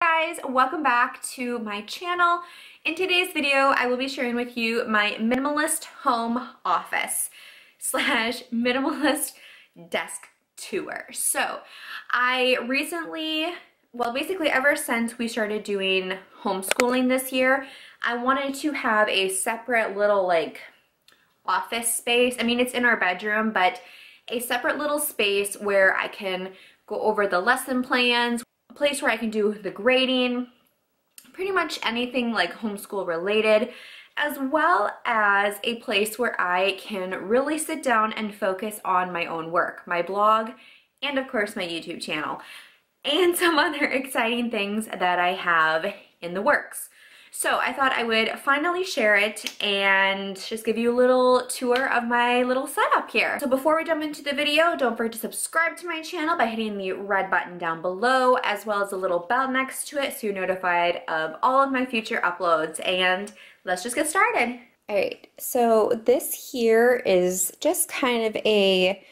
Guys, welcome back to my channel. In today's video, I will be sharing with you my minimalist home office slash minimalist desk tour. So I recently, well, basically ever since we started doing homeschooling this year, I wanted to have a separate little office space. I mean, it's in our bedroom, but a separate little space where I can go over the lesson plans, a place where I can do the grading, pretty much anything like homeschool related, as well as a place where I can really sit down and focus on my own work, my blog, and of course my YouTube channel, and some other exciting things that I have in the works. So I thought I would finally share it and just give you a little tour of my little setup here. So before we jump into the video, don't forget to subscribe to my channel by hitting the red button down below, as well as the little bell next to it so you're notified of all of my future uploads. And let's just get started. All right, so this here is just kind of a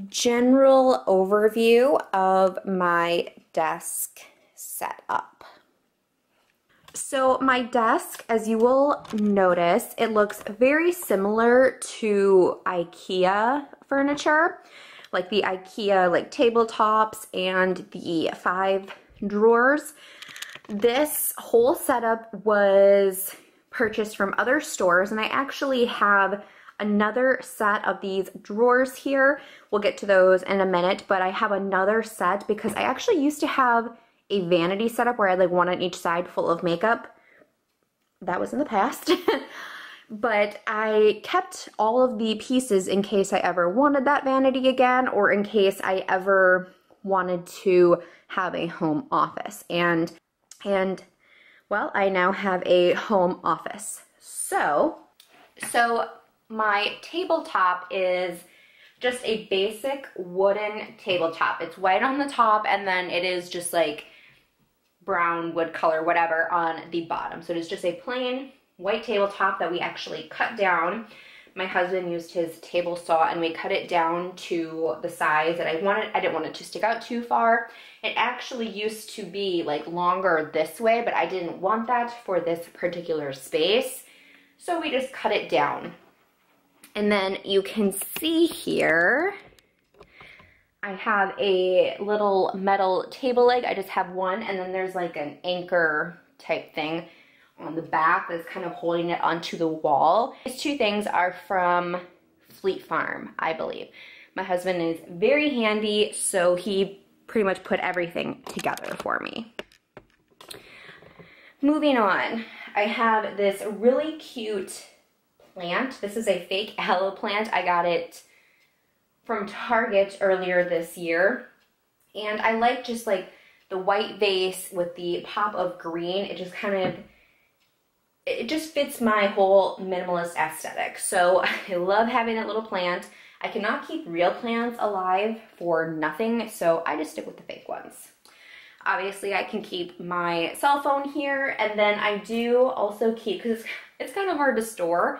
general overview of my desk setup. So my desk, as you will notice, it looks very similar to IKEA furniture, like the IKEA tabletops and the 5 drawers. This whole setup was purchased from other stores, and I actually have another set of these drawers here. We'll get to those in a minute, but I have another set because I actually used to have a vanity setup where I had one on each side full of makeup. That was in the past. But I kept all of the pieces in case I ever wanted that vanity again, or in case I ever wanted to have a home office. And well, I now have a home office. So my tabletop is just a basic wooden tabletop. It's white on the top, and then it is just brown wood color, whatever, on the bottom. So it is just a plain white tabletop that we actually cut down. My husband used his table saw and we cut it down to the size that I wanted. I didn't want it to stick out too far. It actually used to be longer this way, but I didn't want that for this particular space. So we just cut it down. And then you can see here, I have a little metal table leg. I just have one, and then there's an anchor type thing on the back that's kind of holding it onto the wall. These 2 things are from Fleet Farm, I believe. My husband is very handy, so he pretty much put everything together for me. Moving on, I have this really cute plant. This is a fake aloe plant. I got it from Target earlier this year, and I like just the white vase with the pop of green. It just it just fits my whole minimalist aesthetic. So I love having that little plant. I cannot keep real plants alive for nothing, so I just stick with the fake ones. Obviously I can keep my cell phone here, and then I do also keep, because it's kind of hard to store,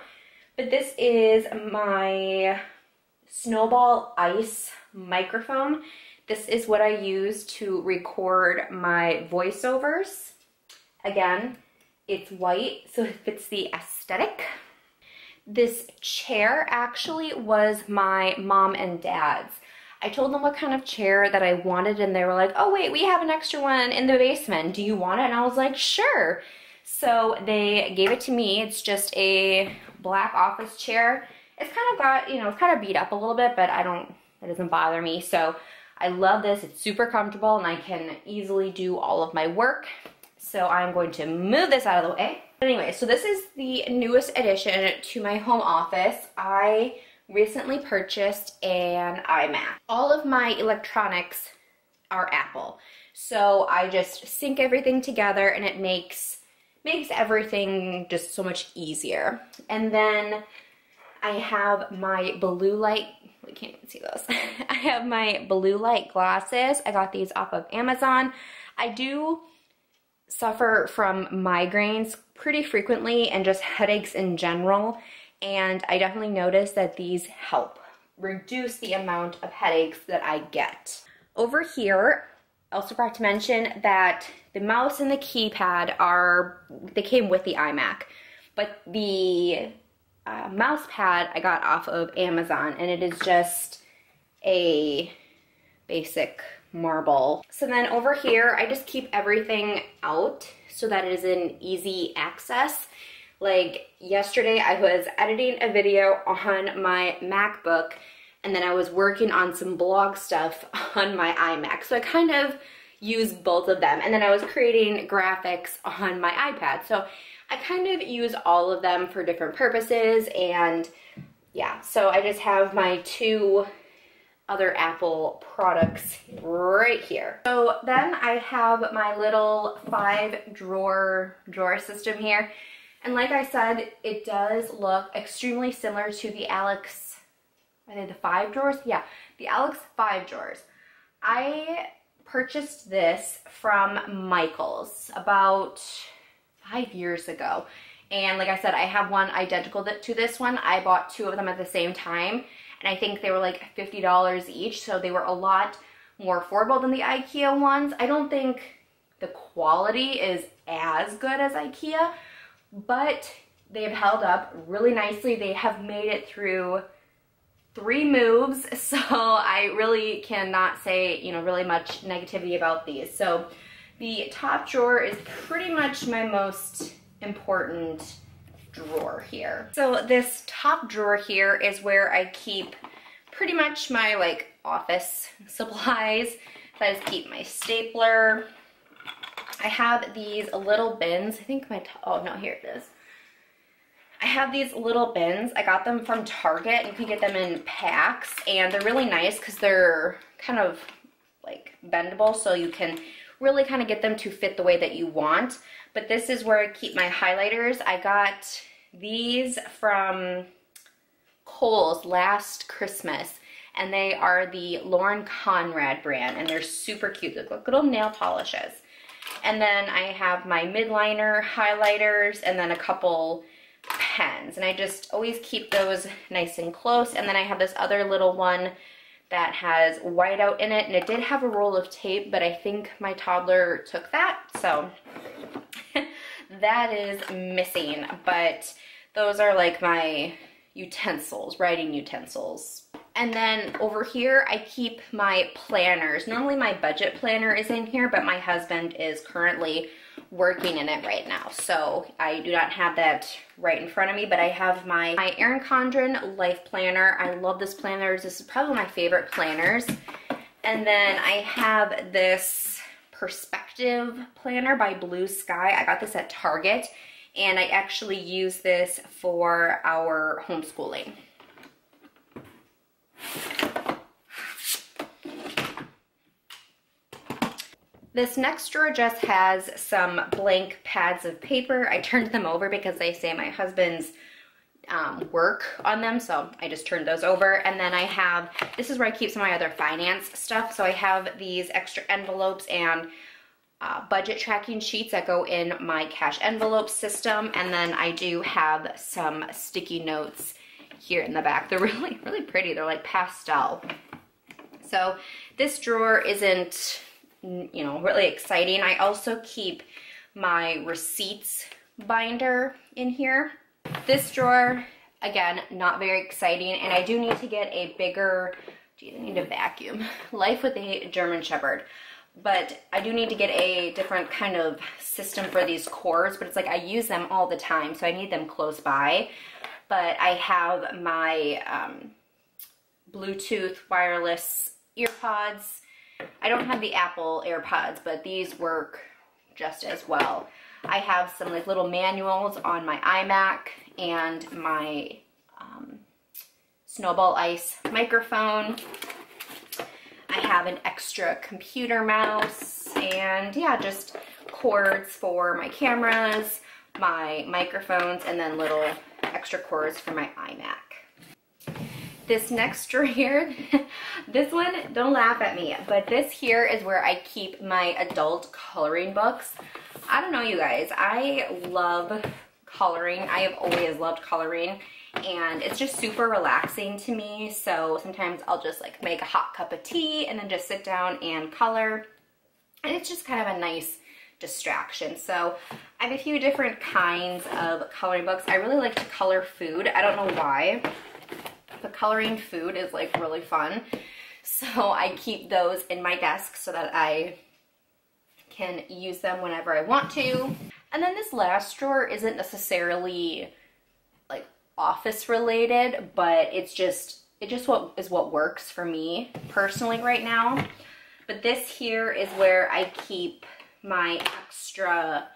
but this is my Snowball Ice microphone. This is what I use to record my voiceovers. Again, it's white, so it fits the aesthetic. This chair actually was my mom and dad's. I told them what kind of chair that I wanted, and they were like, oh wait, we have an extra one in the basement. Do you want it? And I was like, sure. So they gave it to me. It's just a black office chair. It's kind of got, it's kind of beat up a little bit, but it doesn't bother me. So I love this. It's super comfortable, and I can easily do all of my work. So I'm going to move this out of the way. Anyway, so this is the newest addition to my home office. I recently purchased an iMac. All of my electronics are Apple. So I just sync everything together, and it makes everything just so much easier. And then I have my blue light, we can't even see those. I have my blue light glasses. I got these off of Amazon. I do suffer from migraines pretty frequently and just headaches in general, and I definitely noticed that these help reduce the amount of headaches that I get. Over here, also forgot to mention that the mouse and the keypad they came with the iMac, but the mouse pad I got off of Amazon, and it is just a basic marble. So then over here, I just keep everything out so that it is in easy access. Like yesterday, I was editing a video on my MacBook, and then I was working on some blog stuff on my iMac. So I kind of use both of them. And then I was creating graphics on my iPad. So I kind of use all of them for different purposes. And yeah, so I just have my two other Apple products right here. So then I have my little 5-drawer system here. And like I said, it does look extremely similar to the Alex, are they the 5 drawers? Yeah, the Alex 5 drawers. I purchased this from Michael's about 5 years ago. And like I said, I have one identical to this one. I bought 2 of them at the same time. And I think they were like $50 each, so they were a lot more affordable than the IKEA ones. I don't think the quality is as good as IKEA, but they've held up really nicely. They have made it through 3 moves, so I really cannot say, you know, really much negativity about these. So the top drawer is pretty much my most important drawer here. So this top drawer here is where I keep pretty much my like office supplies. So I just keep my stapler. I have these little bins. I think oh no, here it is. I have these little bins. I got them from Target. You can get them in packs, and they're really nice because they're kind of like bendable, so you can really kind of get them to fit the way that you want. But this is where I keep my highlighters. I got these from Kohl's last Christmas, and they are the Lauren Conrad brand, and they're super cute. They look like little nail polishes. And then I have my midliner highlighters and then a couple pens, and I just always keep those nice and close. And then I have this other little one that has whiteout in it, and it did have a roll of tape, but I think my toddler took that, so that is missing. But those are like my utensils, writing utensils. And then over here, I keep my planners. Normally my budget planner is in here, but my husband is currently working in it right now, so I do not have that right in front of me. But I have my Erin Condren Life Planner. I love this planner. This is probably my favorite planners. And then I have this Perspective Planner by Blue Sky. I got this at Target, and I actually use this for our homeschooling. This next drawer just has some blank pads of paper. I turned them over because they say my husband's work on them, so I just turned those over. And then I have, this is where I keep some of my other finance stuff. So I have these extra envelopes and budget tracking sheets that go in my cash envelope system. And then I do have some sticky notes here in the back. They're really, really pretty. They're like pastel. So this drawer isn't, you know, really exciting. I also keep my receipts binder in here. This drawer, again, not very exciting, and I do need to get a bigger, geez, I need to vacuum. Life with a German Shepherd. But I do need to get a different kind of system for these cords, but it's like I use them all the time, so I need them close by. But I have my Bluetooth wireless earpods. I don't have the Apple AirPods, but these work just as well. I have some like little manuals on my iMac and my Snowball Ice microphone. I have an extra computer mouse, and yeah, just cords for my cameras, my microphones, and then little extra cords for my iMac. This next drawer here, this one, don't laugh at me, but this here is where I keep my adult coloring books. I don't know, you guys, I love coloring. I have always loved coloring, and it's just super relaxing to me. So sometimes I'll just like make a hot cup of tea and then just sit down and color. and it's just kind of a nice distraction. So I have a few different kinds of coloring books. I really like to color food. I don't know why, but coloring food is like really fun. So I keep those in my desk so that I can use them whenever I want to. And then this last drawer isn't necessarily like office related, but it just what works for me personally right now. But this here is where I keep my extra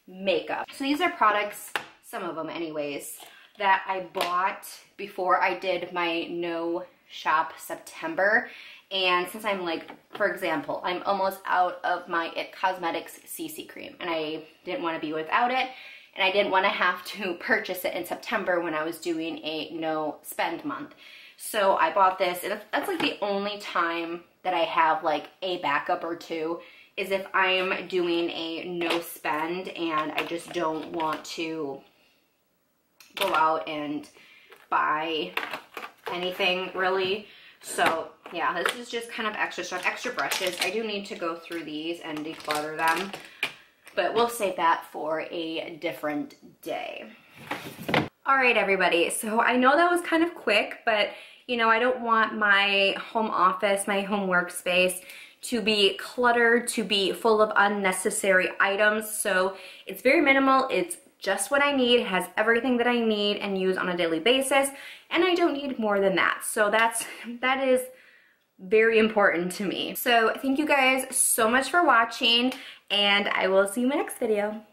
makeup. So these are products, some of them anyways, that I bought before I did my no shop September. And since I'm like, for example, I'm almost out of my It Cosmetics CC cream and I didn't want to be without it, and I didn't want to have to purchase it in September when I was doing a no spend month. So I bought this, and that's like the only time that I have like a backup or two, is if I'm doing a no spend and I just don't want to go out and buy anything really. So yeah, this is just kind of extra stuff, extra brushes. I do need to go through these and declutter them, but we'll save that for a different day. All right, everybody, so I know that was kind of quick, but you know, I don't want my home office, my home workspace to be cluttered, to be full of unnecessary items. So it's very minimal. It's just what I need. It has everything that I need and use on a daily basis, and I don't need more than that. So that is very important to me. So thank you guys so much for watching, and I will see you in my next video.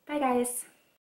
Bye guys.